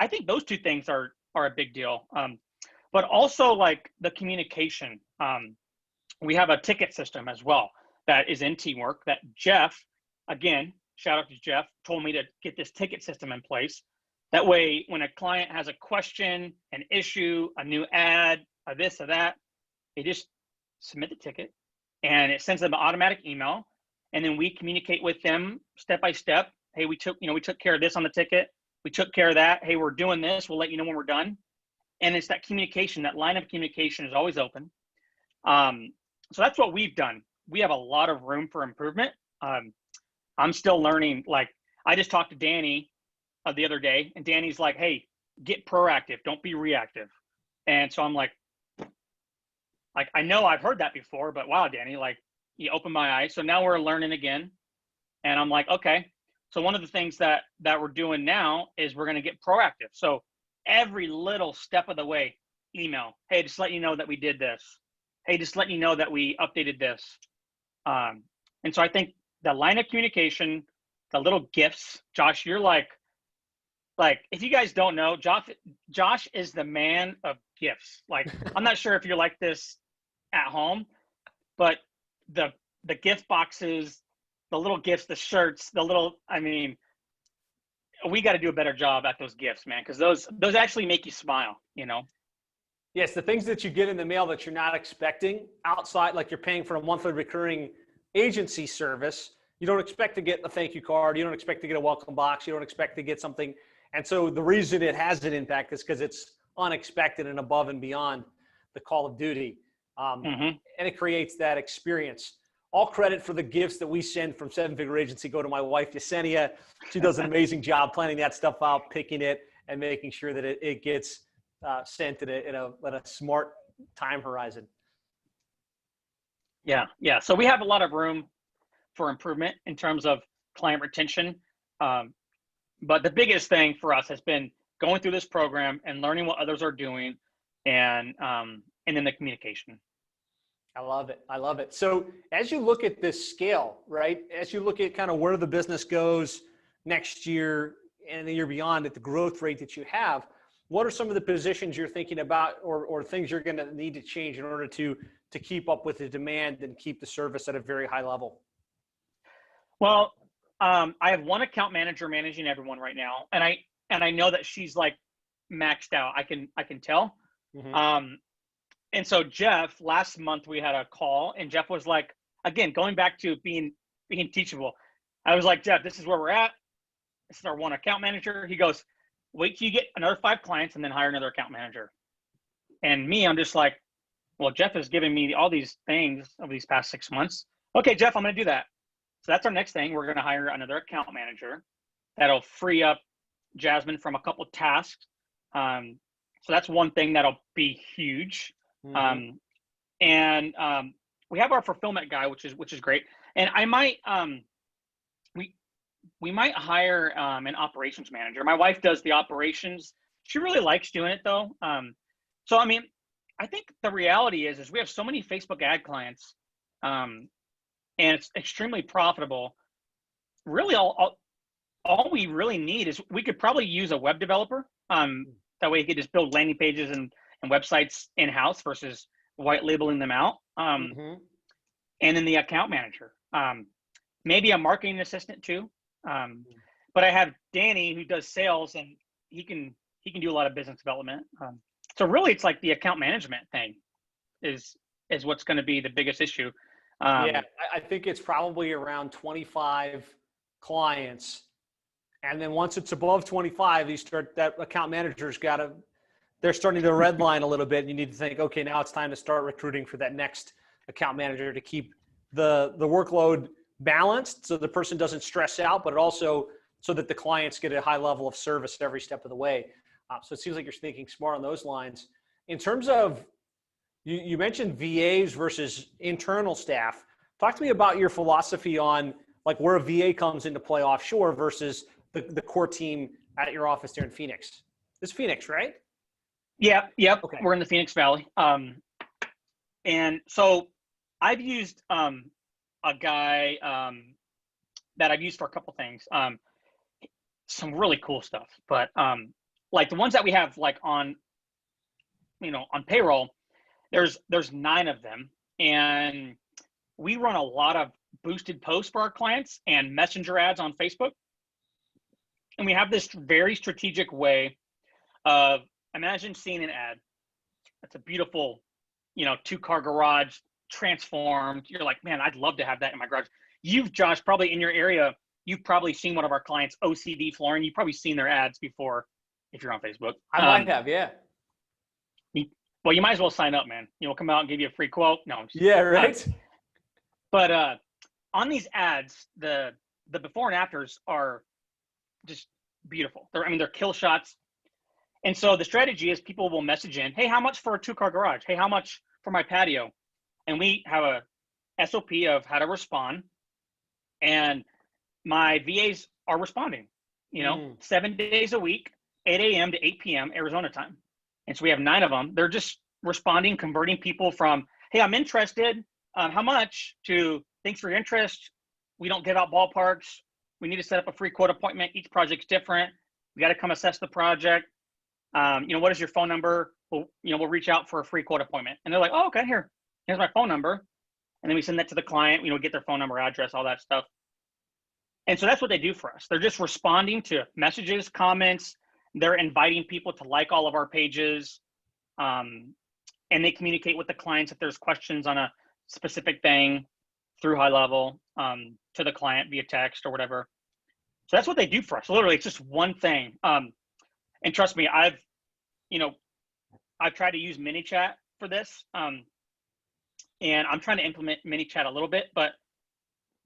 I think those two things are a big deal. But also like the communication. We have a ticket system as well that is in Teamwork that Jeff, again, shout out to Jeff, told me to get this ticket system in place. That way, when a client has a question, an issue, a new ad, a this or that, they just submit the ticket and it sends them an automatic email. And then we communicate with them step by step. Hey, we took care of this on the ticket. We took care of that. Hey, we're doing this. We'll let you know when we're done. And it's that communication, that line of communication is always open. So that's what we've done. We have a lot of room for improvement. I'm still learning. Like, I just talked to Danny the other day, and Danny's like, hey, get proactive, don't be reactive. And so I'm like, I know I've heard that before, but wow, Danny, like, you opened my eyes. So now we're learning again. And I'm like, okay. So one of the things that we're doing now is we're going to get proactive. So every little step of the way, email, hey, just let you know that we did this. Hey, just letting you know that we updated this. And so I think the line of communication, the little gifts, Josh, you're like, if you guys don't know, Josh is the man of gifts. Like, I'm not sure if you're like this at home, but the gift boxes, the little gifts, the shirts, we got to do a better job at those gifts, man, because those actually make you smile, Yes, the things that you get in the mail that you're not expecting outside, like you're paying for a monthly recurring agency service, you don't expect to get a thank you card, you don't expect to get a welcome box, you don't expect to get something. And so the reason it has an impact is because it's unexpected and above and beyond the call of duty. And it creates that experience. All credit for the gifts that we send from Seven Figure Agency go to my wife, Yesenia. She does an amazing job planning that stuff out, picking it, and making sure that it gets sent in a smart time horizon. Yeah. So we have a lot of room for improvement in terms of client retention. But the biggest thing for us has been going through this program and learning what others are doing, and then the communication. I love it. So as you look at this scale, right, as you look at kind of where the business goes next year and the year beyond at the growth rate that you have, what are some of the positions you're thinking about or things you're going to need to change in order to keep up with the demand and keep the service at a very high level? Well, I have one account manager managing everyone right now, and I know that she's like maxed out. I can tell. Mm-hmm. And so Jeff, last month we had a call, and Jeff was like, again, going back to being teachable. I was like, Jeff, this is where we're at. This is our one account manager. He goes, wait till you get another 5 clients and then hire another account manager. And me, I'm just like, well, Jeff has given me all these things over these past 6 months. Okay, Jeff, I'm going to do that. So that's our next thing. We're going to hire another account manager. That'll free up Jasmine from a couple of tasks. So that's one thing that'll be huge. Mm-hmm. And we have our fulfillment guy, which is great. And I might we might hire an operations manager. My wife does the operations. She really likes doing it though. So I mean, I think the reality is we have so many Facebook ad clients, and it's extremely profitable. Really, all we really need is we could probably use a web developer. That way, you could just build landing pages and websites in-house versus white labeling them out. Mm-hmm. And then the account manager, maybe a marketing assistant too. But I have Danny who does sales, and he can do a lot of business development. So really, it's like the account management thing is what's going to be the biggest issue. Yeah, I think it's probably around 25 clients And then once it's above 25, that account manager's they're starting to redline a little bit. And you need to think, okay, now it's time to start recruiting for that next account manager to keep the workload balanced so the person doesn't stress out, but also so that the clients get a high level of service every step of the way. So it seems like you're thinking smart on those lines. In terms of, you mentioned VAs versus internal staff. Talk to me about your philosophy on like where a VA comes into play offshore versus the core team at your office there in Phoenix. It's Phoenix, right? Yep. Okay. We're in the Phoenix Valley. And so I've used a guy that I've used for a couple things. Some really cool stuff, but like the ones that we have like on payroll, there's 9 of them, and we run a lot of boosted posts for our clients and messenger ads on Facebook. And we have this very strategic way of, imagine seeing an ad. It's a beautiful, 2-car garage transformed. You're like, man, I'd love to have that in my garage. You've, Josh, probably in your area, you've probably seen one of our clients, OCD Flooring. You've probably seen their ads before if you're on Facebook. I might have, yeah. Well, you might as well sign up, man. We'll come out and give you a free quote. No, yeah, right. But on these ads, the before and afters are just beautiful. They're kill shots. And so the strategy is people will message in, hey, how much for a 2-car garage? Hey, how much for my patio? And we have a SOP of how to respond. And my VAs are responding, 7 days a week, 8 a.m. to 8 p.m. Arizona time. And so we have 9 of them. They're just responding, converting people from, hey, I'm interested. How much? To thanks for your interest. We don't give out ballparks. We need to set up a free quote appointment. Each project's different. We got to come assess the project. What is your phone number? We'll reach out for a free quote appointment. And they're like, oh, okay, here's my phone number. And then we send that to the client, get their phone number, address, all that stuff. And so that's what they do for us. They're just responding to messages, comments. They're inviting people to like all of our pages. And they communicate with the clients if there's questions on a specific thing through High Level to the client via text or whatever. So that's what they do for us. Literally, it's just one thing. And trust me, I've tried to use ManyChat for this. And I'm trying to implement ManyChat a little bit, but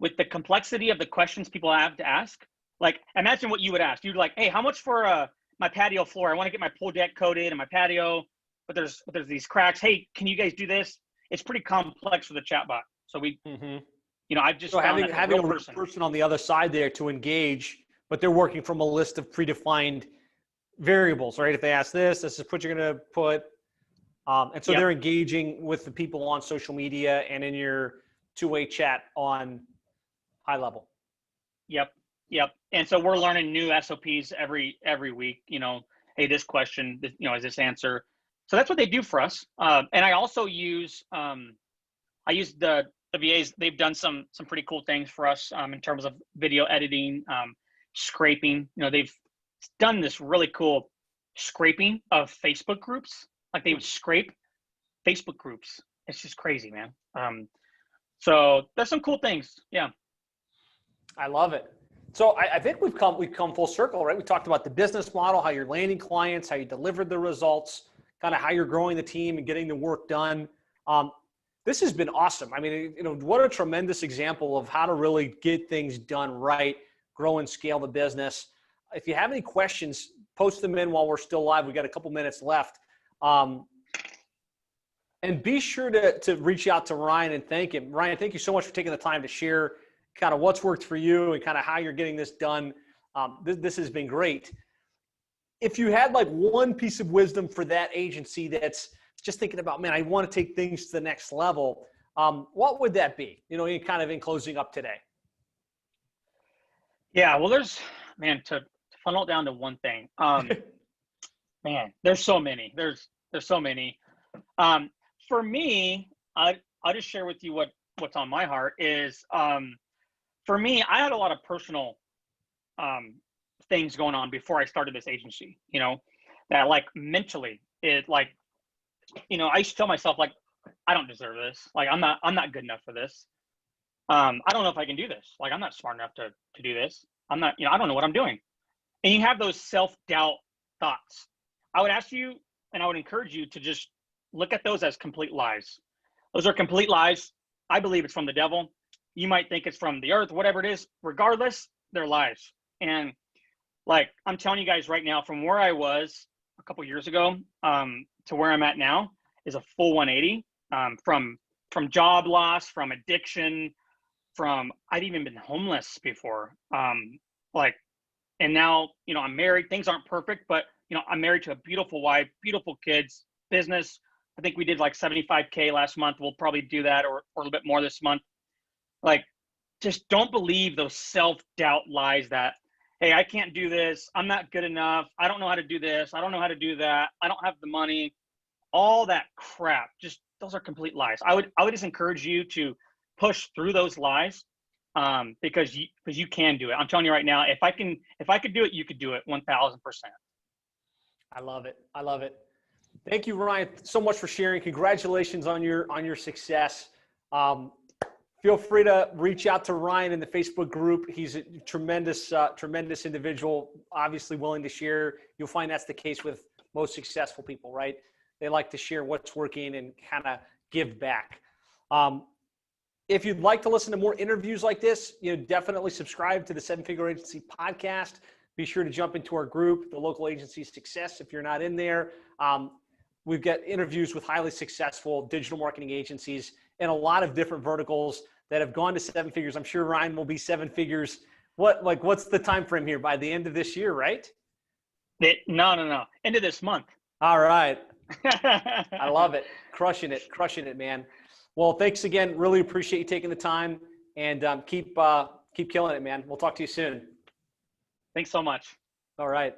with the complexity of the questions people have to ask, like imagine what you would ask. You'd like, hey, how much for my patio floor? I want to get my pool deck coated and my patio, but there's these cracks. Hey, can you guys do this? It's pretty complex for the chatbot. So I've just having a person on the other side there to engage, but they're working from a list of predefined variables, right? If they ask this is what you're going to put. And so they're engaging with the people on social media and in your two-way chat on High Level. Yep. And so we're learning new SOPs every week, hey, this question, is this answer? So that's what they do for us. And I also use, the VAs. They've done some pretty cool things for us in terms of video editing, scraping. They've done this really cool scraping of Facebook groups. Like they would scrape Facebook groups. It's just crazy, man. So there's some cool things. Yeah. I love it. So I think we've come full circle, right? We talked about the business model, how you're landing clients, how you delivered the results, kind of how you're growing the team and getting the work done. This has been awesome. I mean, what a tremendous example of how to really get things done right, grow and scale the business. If you have any questions, post them in while we're still live. We got a couple minutes left. And be sure to reach out to Ryan and thank him. Ryan, thank you so much for taking the time to share kind of what's worked for you and kind of how you're getting this done. This has been great. If you had like one piece of wisdom for that agency that's just thinking about, man, I want to take things to the next level, what would that be? In closing up today. Yeah, well, to funnel it down to one thing. Man, there's so many. There's so many. For me, I'll just share with you what's on my heart is, for me, I had a lot of personal things going on before I started this agency, that like mentally I used to tell myself like, I don't deserve this. Like, I'm not good enough for this. I don't know if I can do this. Like, I'm not smart enough to do this. I'm not, I don't know what I'm doing. and you have those self-doubt thoughts, I would ask you and I would encourage you to just look at those as complete lies. Those are complete lies. I believe it's from the devil. You might think it's from the earth, whatever it is. Regardless, they're lies. And like I'm telling you guys right now, from where I was a couple years ago to where I'm at now is a full 180. From job loss, from addiction, from I'd even been homeless before. And now, you know, I'm married. Things aren't perfect, but you know, I'm married to a beautiful wife, beautiful kids, business. I think we did like 75K last month. We'll probably do that or a little bit more this month. Like, just don't believe those self-doubt lies that, hey, I can't do this. I'm not good enough. I don't know how to do this. I don't know how to do that. I don't have the money. All that crap. Just those are complete lies. I would just encourage you to push through those lies because you can do it. I'm telling you right now, if I could do it, you could do it 1,000%. I love it. I love it. Thank you, Ryan, so much for sharing. Congratulations on your success. Feel free to reach out to Ryan in the Facebook group. He's a tremendous individual, obviously willing to share. You'll find that's the case with most successful people, right? They like to share what's working and kind of give back. If you'd like to listen to more interviews like this, you know, definitely subscribe to the Seven Figure Agency podcast. Be sure to jump into our group, the Local Agency Success, if you're not in there. We've got interviews with highly successful digital marketing agencies in a lot of different verticals that have gone to seven figures. I'm sure Ryan will be seven figures. What's the time frame here? By the end of this year, right? No. End of this month. All right. I love it. Crushing it, man. Well, thanks again. Really appreciate you taking the time, and keep killing it, man. We'll talk to you soon. Thanks so much. All right.